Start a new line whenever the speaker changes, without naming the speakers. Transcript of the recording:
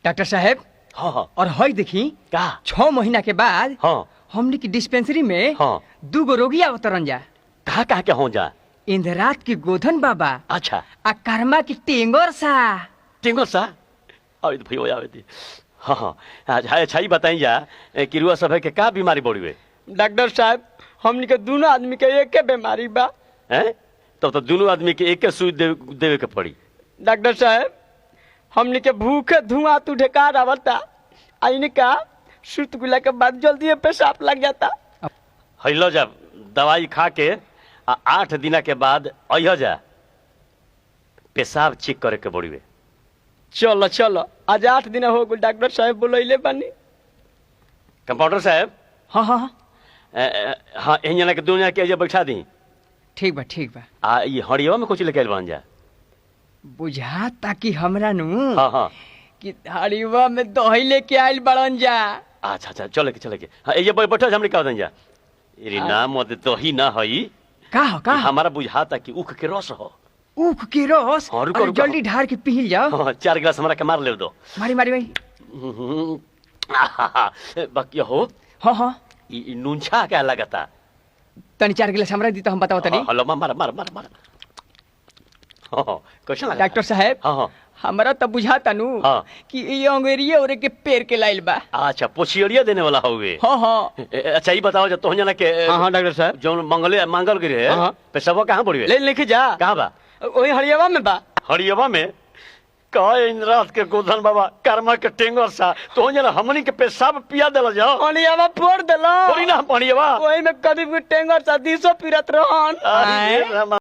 Doctor साहब।
हाँ हाँ।
और हई देखी
का
6 महीना के बाद
हाँ
हमने की डिस्पेंसरी में
हाँ
2 गो रोगी अवतरण जा।
कहाँ के हो जा।
इंद्रात की गोधन बाबा
अच्छा
आ कर्मा की टेंगोर सा।
टेंगो सा अरे तो भैया आवे थी। हाँ हाँ अच्छा ही बताई जा किरुआ सब है के का बीमारी बढ़ी हुए।
डॉक्टर साहब हमनी के दोनों आदमी के एक के बीमारी बा।
हैं तब तो दोनों आदमी के एक सुई देवे के पड़ी।
डॉक्टर साहब हमनी के भूखे धुआं तू ढेकार आवता आईने का सुत गुला के बाद जल्दी पेशाब लग जाता।
हैलो जब दवाई खा के 8 दिन के बाद अह जा पेशाब चेक करे के बड़ी हुए।
चलो चलो आज 8 दिन हो गए डॉक्टर साहब बोलैले बानी।
कंपाउंडर साहब।
हाँ हाँ हाँ
हाँ इन जना के दुनिया के बैठा दी।
ठीक बा ठीक बा।
ये हड़िया में कुछ लेके बन जा
बुझा ताकि हमरा नु
हाँ हाँ
कि हड़ीवा में दही लेके आइल बड़न जा।
अच्छा अच्छा चले के हाँ ये बैठो हमने कह दें जा ये नाम मत तो ही ना हई
का हो का
हमारा बुझाता कि उख के रस हो।
उख के रस।
हाँ, रुको,
अरे
रुको।
जल्दी ढार के पी जाओ।
हाँ 4 गिलास हमारा के मार ले दो।
मारी मारी मारी।
बाकी हो
हाँ हाँ
नूनछा क्या लगता।
तनी 4 गिलास हमरा दी तो हम बताओ तनी।
हेलो मार मार मार मार। हाँ कैसे लगा
डॉक्टर साहब
हाँ हाँ
हमरा तो बुझाता नु
हाँ।
कि ये अंगेरिया और के पेड़ के लाइल बा।
अच्छा पोछियरिया देने वाला हुए।
हाँ हाँ
अच्छा ये बताओ जब तो जना के
हाँ हाँ डॉक्टर साहब
जो मंगल गिरे
हाँ, हाँ।
पेशाबा कहाँ पड़ी
ले लेके जा
कहाँ बा
वही हरियावा में बा।
हरियवा में कहा इंद्रात के गोधन बाबा कर्मा के टेंगर सा तो जना हमनी के पेशाब पिया देला जाओ।
हरियावा फोड़ देलो
थोड़ी ना हम पड़ियवा
वही में कभी भी टेंगर सा 200 पीरत रहन।
अरे